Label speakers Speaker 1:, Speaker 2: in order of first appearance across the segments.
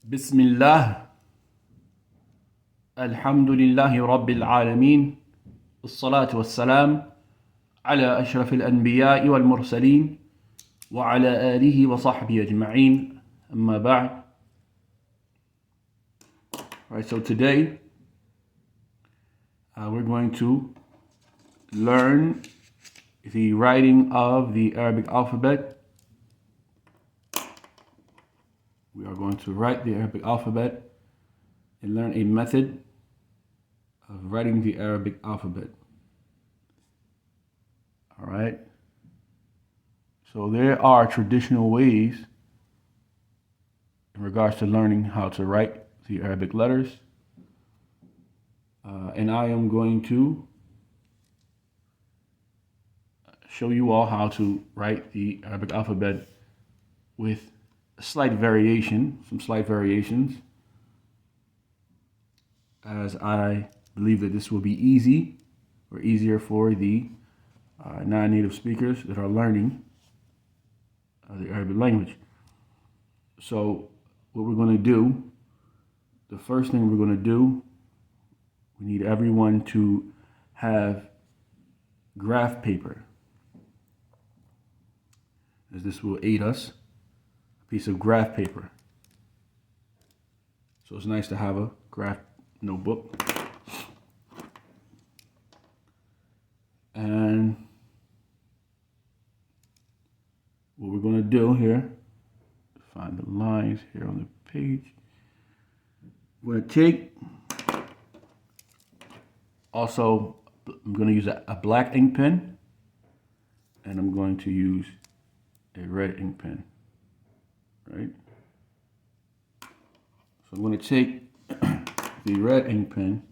Speaker 1: بسم الله الحمد لله رب العالمين الصلاة والسلام على أشرف الأنبياء والمرسلين وعلى آله وصحبه أجمعين أما بعد. Alright, so today we're going to learn the writing of the Arabic alphabet. We are going to write the Arabic alphabet and learn a method of writing the Arabic alphabet. All right. So there are traditional ways in regards to learning how to write the Arabic letters. And I am going to show you all how to write the Arabic alphabet with some slight variations, as I believe that this will be easy or easier for the non-native speakers that are learning the Arabic language. So what we're going to do, the first thing we're going to do, we need everyone to have graph paper, as this will aid us, a piece of graph paper. So it's nice to have a graph notebook. And what we're going to do here, find the lines here on the page. We're going to take, also, I'm going to use a black ink pen, and I'm going to use a red ink pen, right? So I'm going to take the red ink pen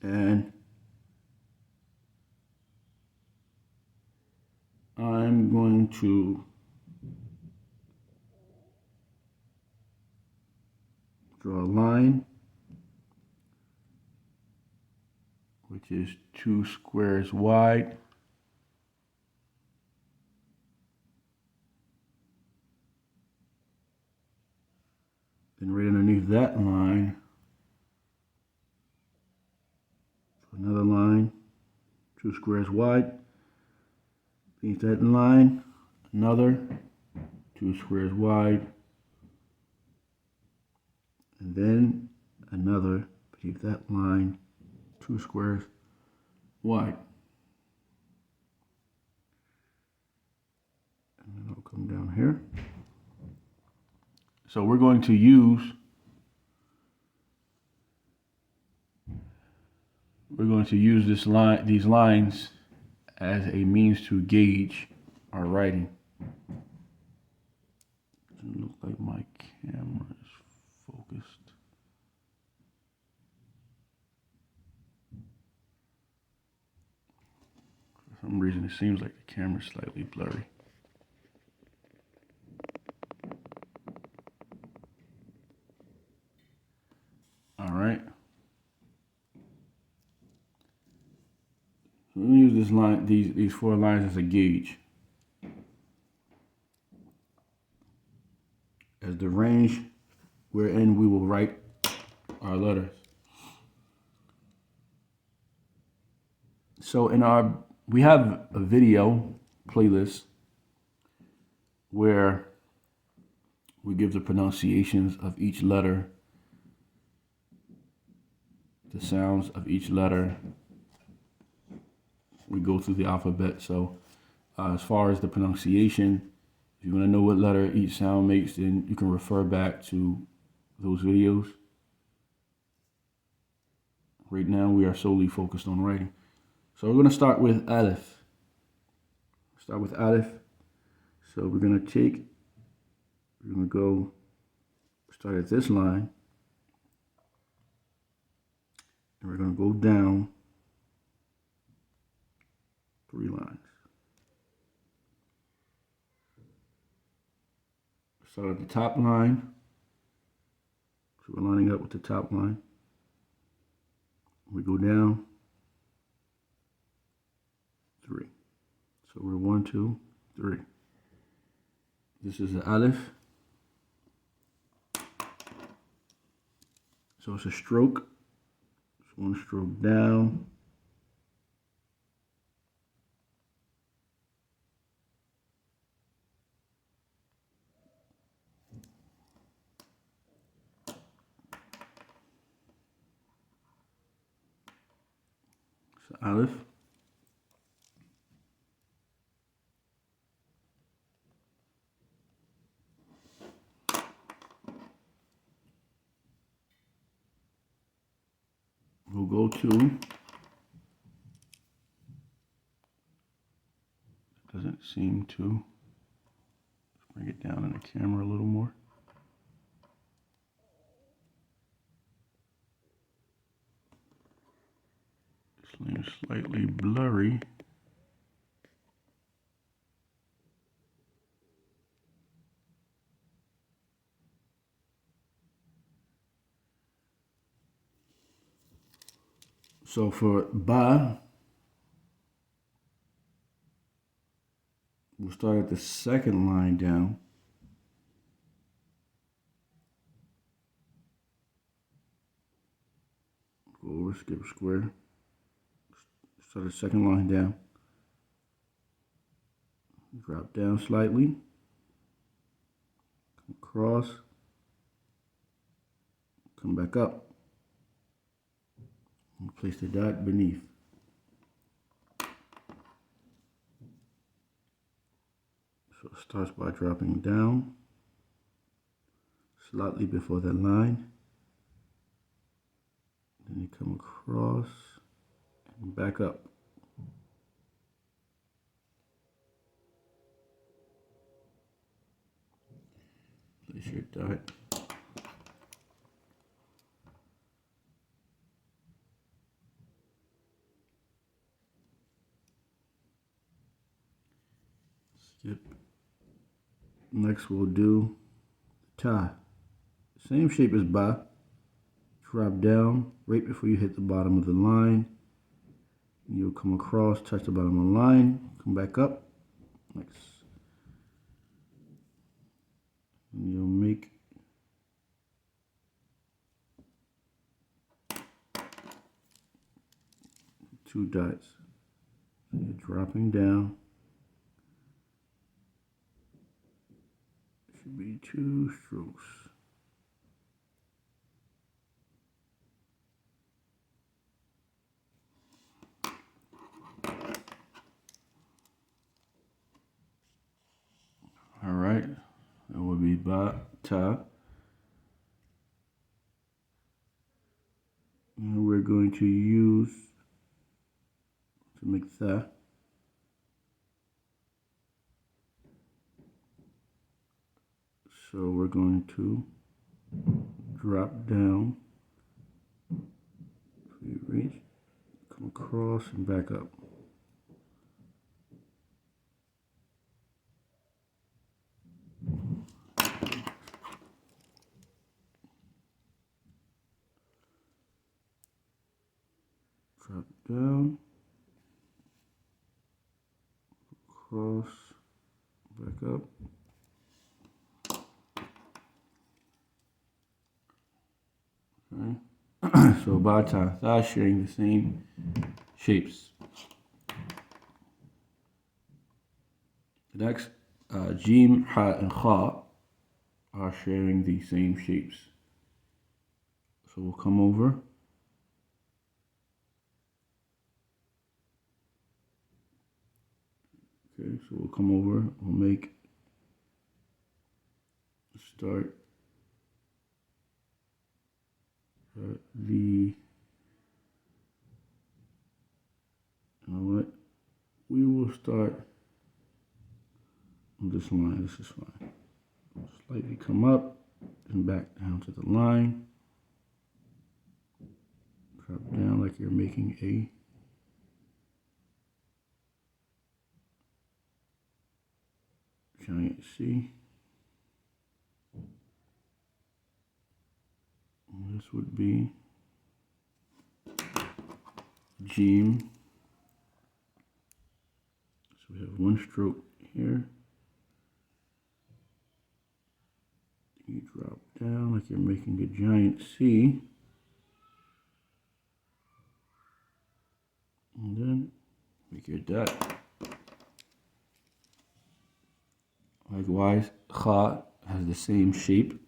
Speaker 1: and I'm going to draw a line which is 2 squares wide. Then right underneath that line, another line, 2 squares wide. Beneath that line, another 2 squares wide. And then another beneath that line, 2 squares wide. And then I'll come down here. So we're going to use these lines as a means to gauge our writing. Doesn't look like my camera is focused. For some reason it seems like the camera's slightly blurry. All right. So we're going to use this line, these 4 lines as a gauge, as the range wherein we will write our letters. So we have a video playlist where we give the pronunciations of each letter, the sounds of each letter. We go through the alphabet. So as far as the pronunciation, if you want to know what letter each sound makes, then you can refer back to those videos. Right now we are solely focused on writing. So we're going to start with Aleph. So we're going to go start at this line, and we're going to go down 3 lines. Start at the top line. So we're lining up with the top line. We go down 3. So we're 1, 2, 3. This is the Aleph. So it's a stroke. It's one stroke down. It's the Aleph. We'll go to, doesn't seem to, let's bring it down in the camera a little more. This lane is slightly blurry. So for ba, we'll start at the second line down. Go over, skip a square. Start the second line down. Drop down slightly. Come across. Come back up. And place the dot beneath. So it starts by dropping down slightly before that line. Then you come across and back up. Place your dot. Skip. Next we'll do ta. Same shape as ba. Drop down right before you hit the bottom of the line. You'll come across, touch the bottom of the line, come back up. Next. And you'll make two dots. So you're dropping down. Should be two strokes. All right, that would be ba, ta. And we're going to use to make tha. So we're going to drop down, you reach, come across and back up. Drop down, cross, back up. Okay. So ba, ta, tha sharing the same shapes. Next, jim, ha, and kha are sharing the same shapes. So we'll come over. Okay, so we'll come over, we'll make start you know what? We will start on this line. This is fine. Slightly come up and back down to the line. Drop down like you're making a giant C. And this would be jim. So we have one stroke here. You drop down like you're making a giant C. And then make your dot. Likewise, Kha has the same shape.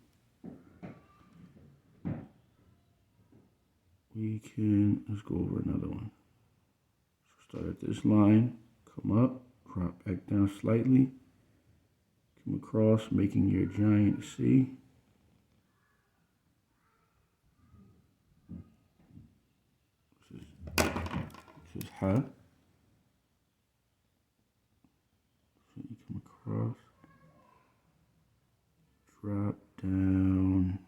Speaker 1: Let's go over another one. So start at this line, come up, drop back down slightly, come across, making your giant C. This is Ha. So you come across, drop down.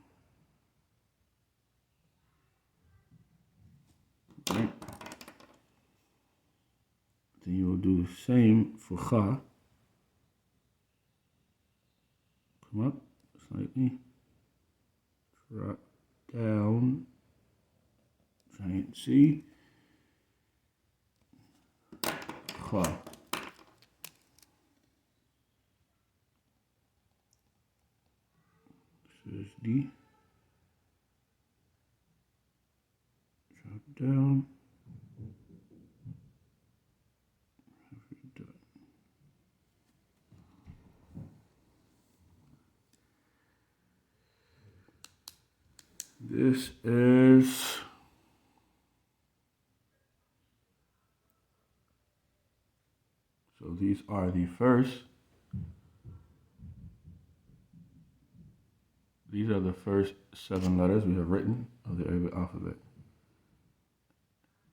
Speaker 1: Right. Then you will do the same for Kha. Come up slightly, drop down, giant C, Kha. This is D. Drop down. This is so these are the first. These are the first 7 letters we have written of the Arabic alphabet.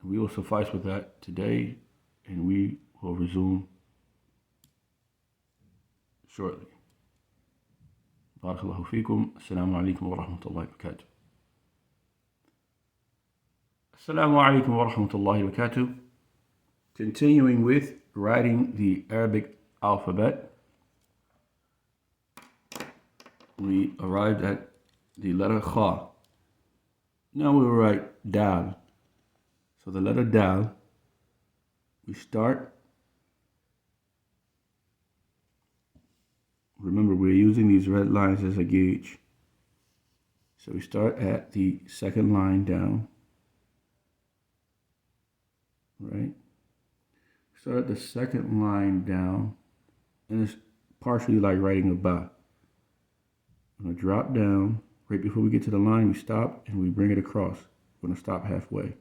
Speaker 1: And we will suffice with that today, and we will resume shortly. Barakallahu feekum. Assalamu alaikum wa rahmatullahi wa barakatuh. Assalamu alaikum wa rahmatullahi wa barakatuh. Continuing with writing the Arabic alphabet, we arrived at the letter Kha. Now we will write Dal. So the letter Dal, we start. Remember, we're using these red lines as a gauge. So we start at the second line down. Right? Start at the second line down. And it's partially like writing a ba. I'm going to drop down. Right before we get to the line, we stop and we bring it across. We're going to stop halfway.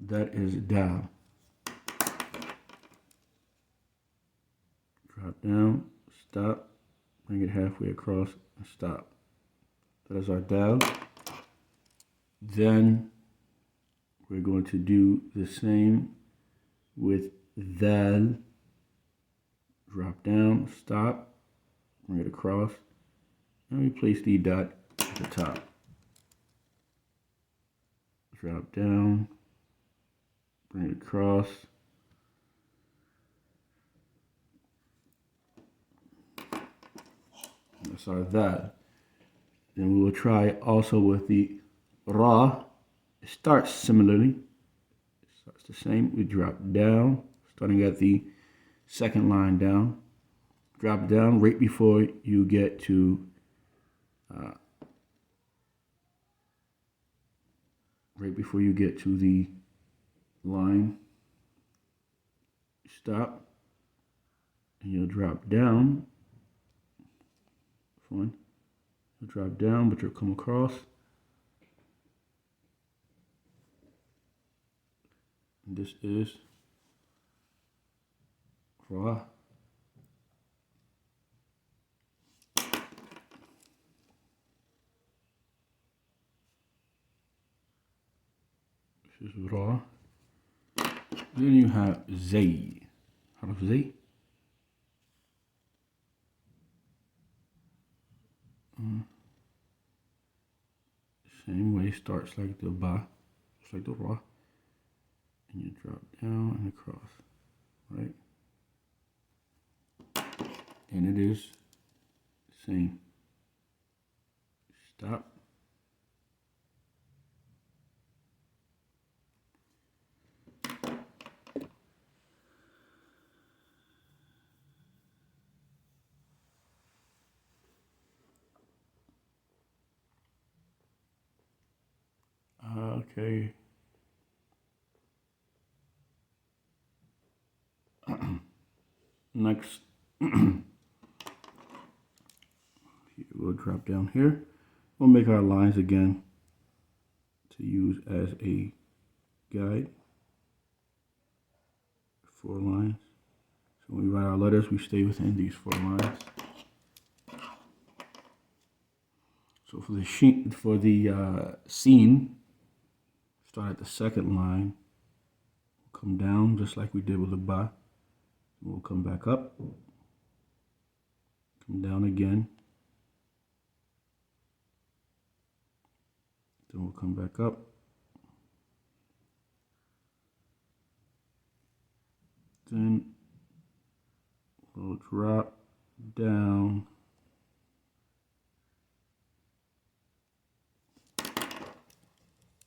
Speaker 1: That is Dal. Drop down, stop, bring it halfway across, and stop. That is our Dal. Then we're going to do the same with Dal. Drop down, stop, bring it across, and we place the dot at the top. Drop down, bring it across. That's our Dal. Then we will try also with the Ra. It starts similarly. It starts the same. We drop down, starting at the second line down. Drop down right before you get to the line. Stop, and you'll drop down. Fine. You'll drop down, but you'll come across. And this is Ra. This is Ra. Then you have Zay. Harf Zay. Same way, starts like the Ba, just like the Ra. And you drop down and across, right? And it is the same. Stop. Okay. Next, we'll drop down here. We'll make our lines again to use as a guide. 4 lines. So when we write our letters, we stay within these 4 lines. So for the scene, start at the second line. We'll come down just like we did with the ba. We'll come back up. Come down again. Then we'll come back up. Then we'll drop down.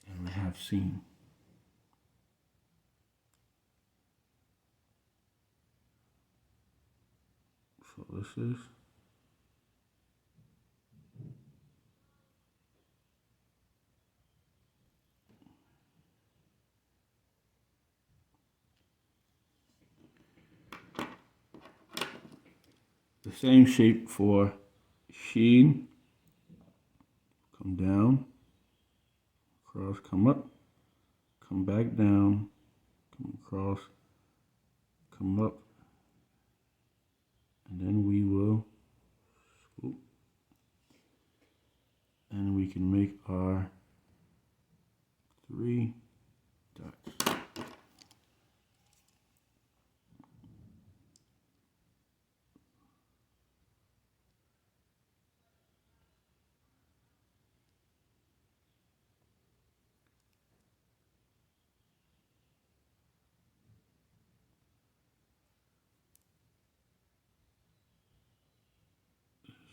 Speaker 1: And we have seen. So this is the same shape for sheen. Come down, cross, come up, come back down, come across, come up, and then we will swoop, and we can make our 3 dots.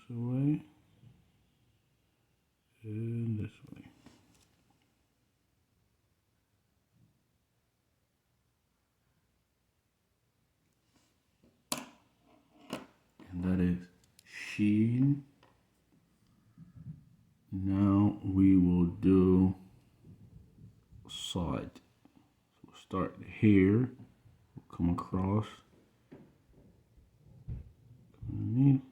Speaker 1: This way and this way. And that is sheen. Now we will do side. So we'll start here, we'll come across, underneath,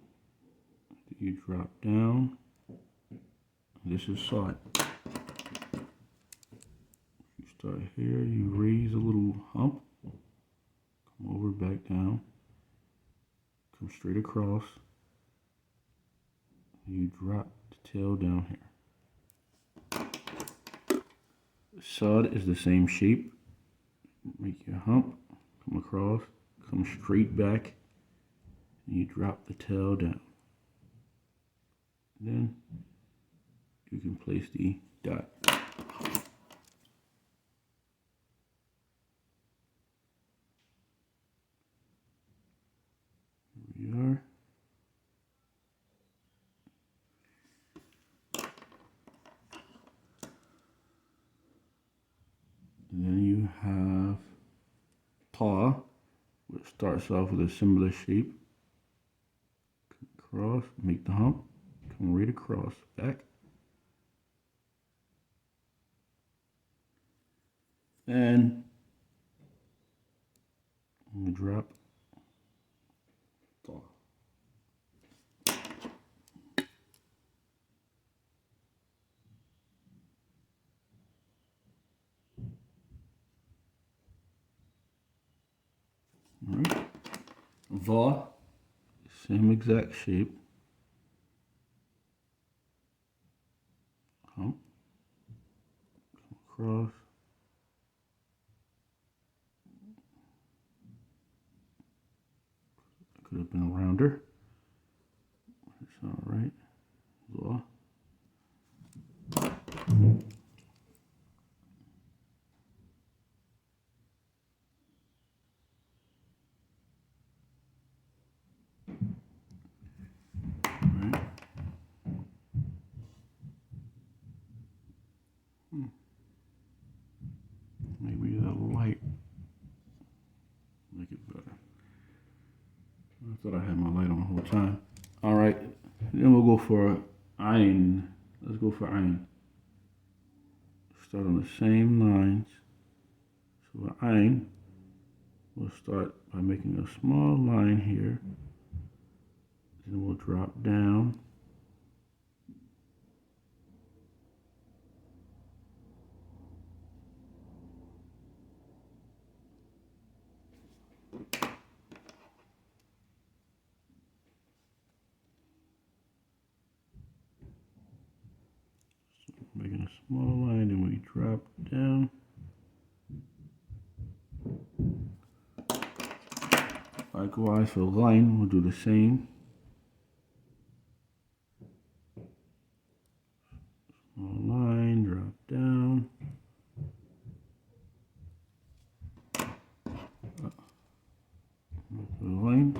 Speaker 1: you drop down, this is side. You start here, you raise a little hump, come over, back down, come straight across, you drop the tail down here. Sod is the same shape. Make your hump, come across, come straight back, and you drop the tail down. Then you can place the dot. Here we are. And then you have paw, which starts off with a similar shape. Come across, make the hump, come right across, back. And we drop paw. All right. Va, same exact shape. Hump, come across. Could have been rounder. It's all right. Va. Maybe the light make it better. I thought I had my light on the whole time. All right, then we'll go for iron. Let's go for iron. start on the same lines. So Ain, we'll start by making a small line here. Then we'll drop down. Making a small line, then we drop down. Likewise for line, we'll do the same. Small line, drop down. Line.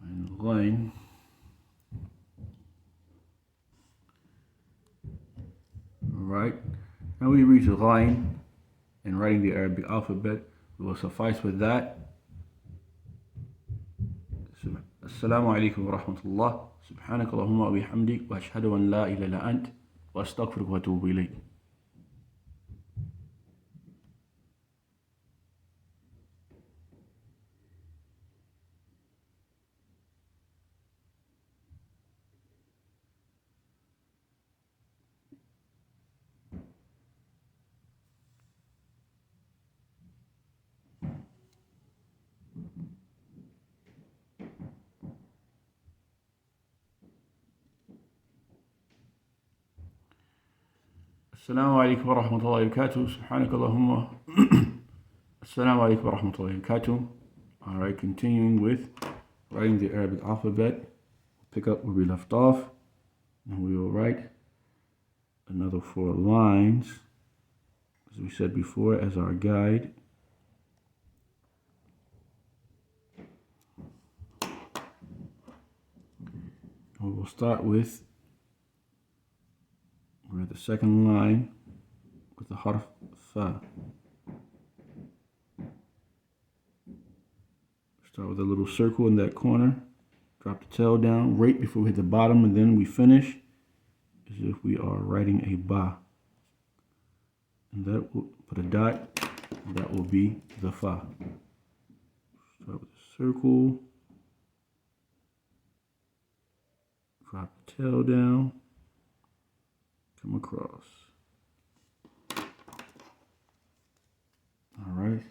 Speaker 1: And line. Alright, now we reach the line and writing the Arabic alphabet. We will suffice with that. Assalamu alaikum wa rahmatullah. Subhanak Allahumma wa bihamdik wa ashhadu an la ilaha illa ant wa astaghfiruka wa atubu ilayk. Assalamu alaikum wa rahmatullahi wa barakatuh. Subhanak Allahumma. Assalamu alaikum wa rahmatullahi wa barakatuh. Alright, continuing with writing the Arabic alphabet. Pick up where we left off. And we will write another 4 lines, as we said before, as our guide. We will start with, we're at the second line with the harf fa. Start with a little circle in that corner. Drop the tail down right before we hit the bottom, and then we finish as if we are writing a ba. And that will put a dot, and that will be the fa. Start with a circle. Drop the tail down. Come across. Alright.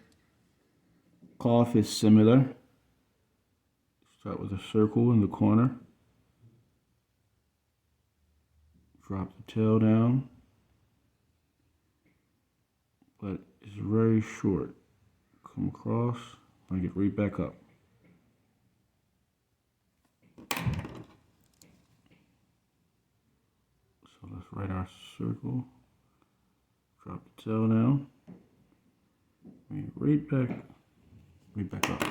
Speaker 1: Qaf is similar. Start with a circle in the corner. Drop the tail down. But it's very short. Come across. Bring it right back up. So let's write our circle. Drop the tail down. Bring it right back up.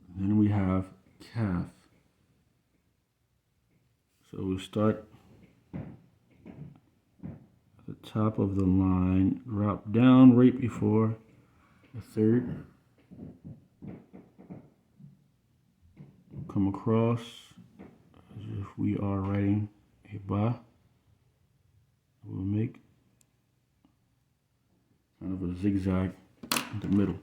Speaker 1: And then we have calf. So we start at the top of the line, drop down right before the third. Come across as if we are writing a ba. We'll make kind of a zigzag in the middle.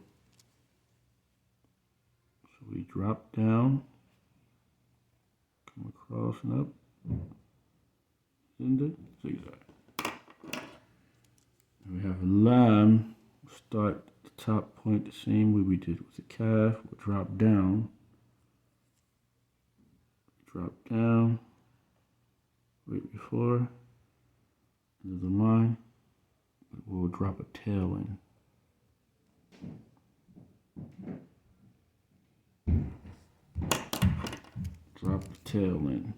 Speaker 1: So we drop down, come across and up, in the zigzag. And we have lam. Start at the top point the same way we did with the calf. We'll drop down, right before, into the line. We'll drop a tail in. Drop the tail in.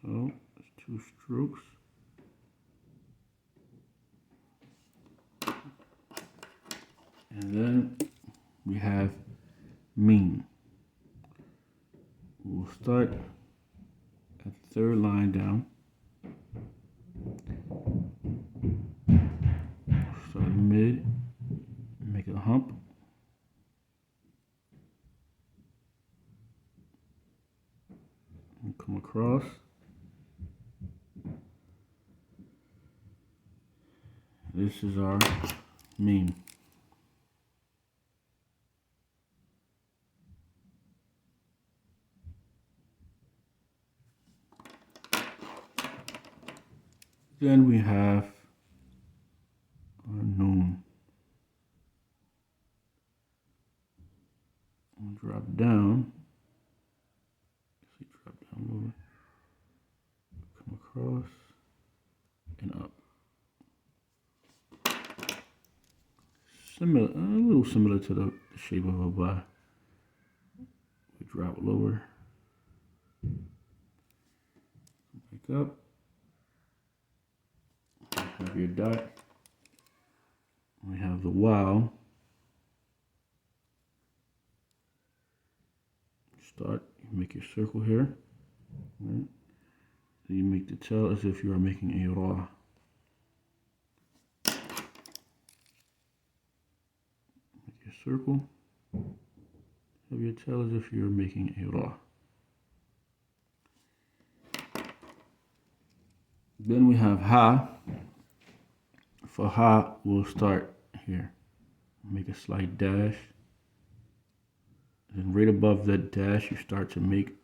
Speaker 1: So, there's 2 strokes. And then we have mim. We'll start at the 3rd line down. make a hump. And come across. This is our meme. Then we have our noon. We'll drop down. See, drop down lower. Come across and up. Similar, a little similar to the shape of a Y. We drop lower. Back up. Have your dot. We have the while. Start. You make your circle here. Right. Then you make the tail as if you are making a ra. Make your circle. Have your tail as if you are making a ra. Then we have ha. For ha, we'll start here. Make a slight dash. And right above that dash, you start to make